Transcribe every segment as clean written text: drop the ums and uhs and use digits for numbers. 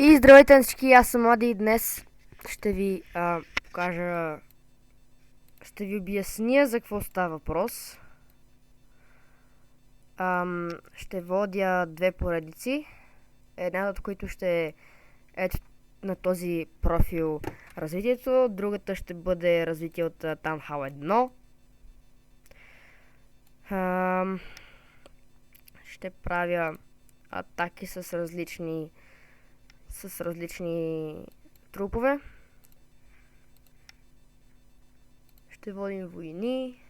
И здравейте на всички, аз съм Ади и днес ще ви покажа, ще ви обясня за какво става въпрос. Ще водя две поредици, една от които ще е ето на този профил развитието, другата ще бъде развитие от Town Hall 1. Ще правя атаки с различни трупове. Ще водим войни.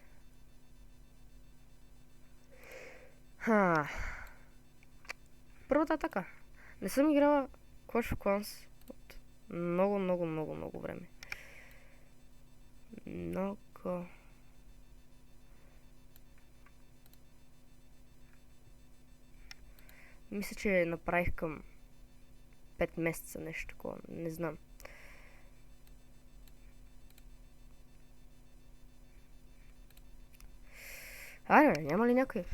Първата атака. Не съм играла Clash of Clans от много време. Мисля, че направих към 5 месеца нещо такова. Не знам. Айде, няма ли някой?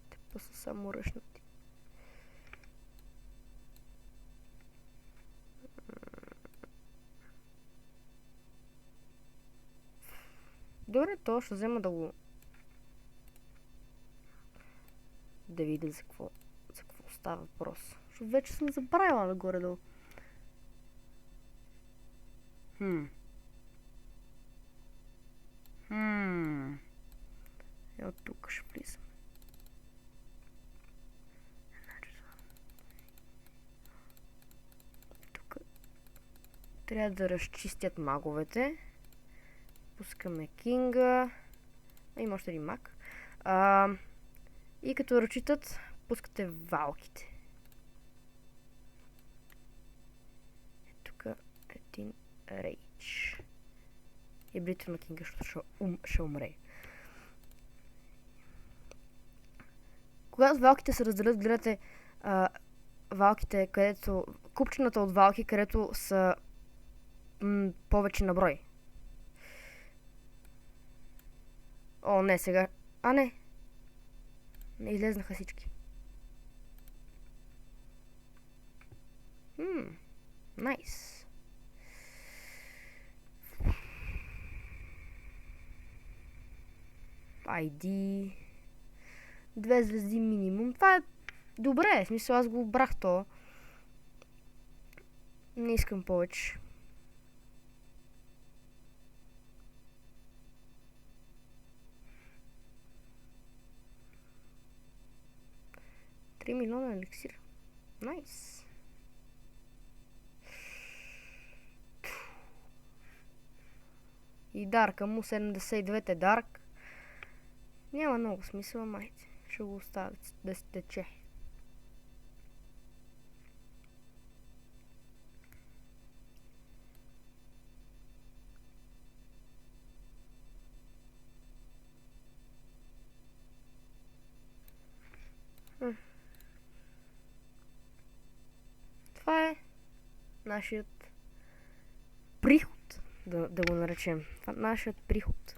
Те са само ръшнати. Добре, то ще взема да видя за какво става въпрос. Защото вече съм забравила да горе-долу. От тук ще влизам. Тук трябва да разчистят маговете. Пускаме кинга. Има още един маг. И като разчитат, пускате валките. Тук един рейдж. И брите на кинга, защото ще умре. Когато валките се разделят, гледате валките, където купчината от валки, където са повече на брой. О, не, сега. Не. Не излезнаха всички. Найс. ID. 2 звезди минимум. Това е добре. В смисъл, аз го брах то. Не искам повече. $3 милиона еликсир. Найс. И дарка му 79 дарк. Няма много смисъл, майте. Ще го оставя да се тече. Това е нашият приход, да го наречем. Това е нашият приход.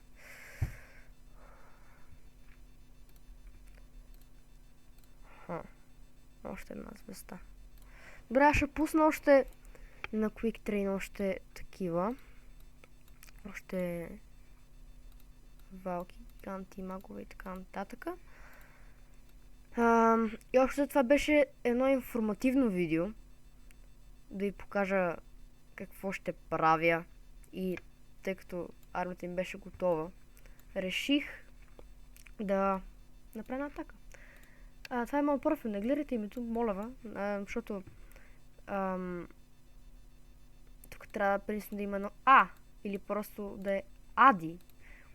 Още една звезда. Добре, аз ще пусна още на Quick Train още такива. Още валки, гиганти, магове и така нататък. И още това беше едно информативно видео. Да ви покажа какво ще правя. И тъй като армията им беше готова, реших да направя атака. Това е моят профил, не гледайте името, моля ви, защото тук трябва принципно да има едно А или просто да е Ади.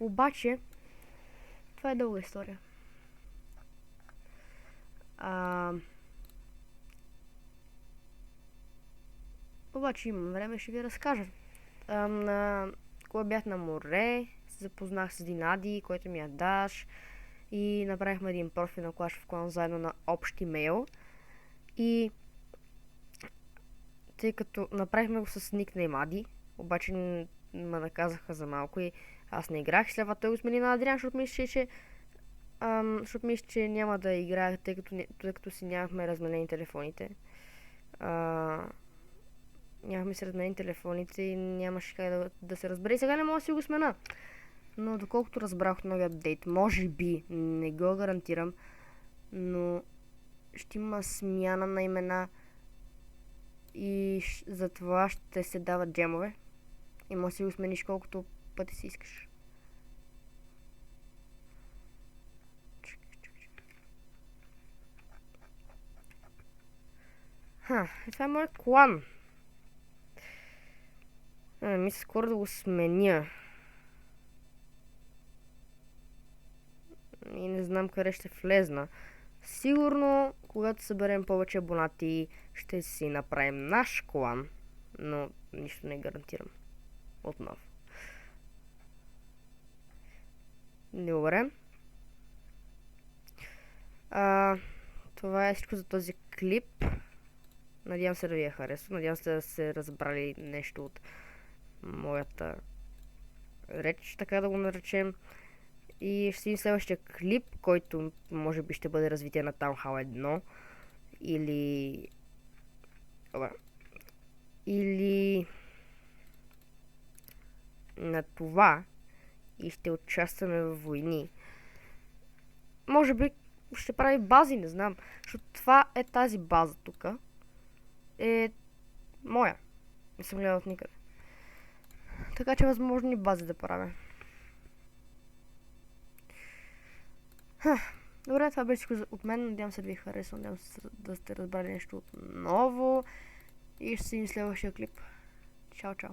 Обаче това е дълга история. Обаче имам време, ще ви разкажа. Когато бях на море, се запознах с един Ади, който ми я даш. И направихме един профил на Clash of Clans заедно на общ имейл. И тъй като направихме го с никнейм Ади, обаче ме наказаха за малко и аз не играх. След това той го смени на Адриан, защото мисля, че защото мисля, че няма да играя, тъй като си нямахме разменени телефоните. Нямахме си разменени телефоните и нямаше как да се разбере. И сега не мога да си го смена. Но доколкото разбрах от новия апдейт, може би, не го гарантирам, но ще има смяна на имена и за това ще се дават джемове. И може да си го смениш колкото пъти си искаш. Това е моят клан. Мисля скоро да го сменя. И не знам къде ще влезна. Сигурно, когато съберем повече абонати, ще си направим наш клан. Но нищо не гарантирам. Отново. Добре. Това е всичко за този клип. Надявам се да ви е харесал. Надявам се да сте разбрали нещо от моята реч, така да го наречем. И ще видим следващия клип, който може би ще бъде развитие на Town Hall 1. Или на това. И ще участваме в войни. Може би ще прави бази, не знам. Защото това е тази база тук. Е моя. Не съм гледал от никъде. Така че възможни бази да правя. Добре, това беше всичко от мен. Надявам се да ви хареса. Надявам се да сте разбрали нещо ново. И ще се видим следващия клип. Чао, чао.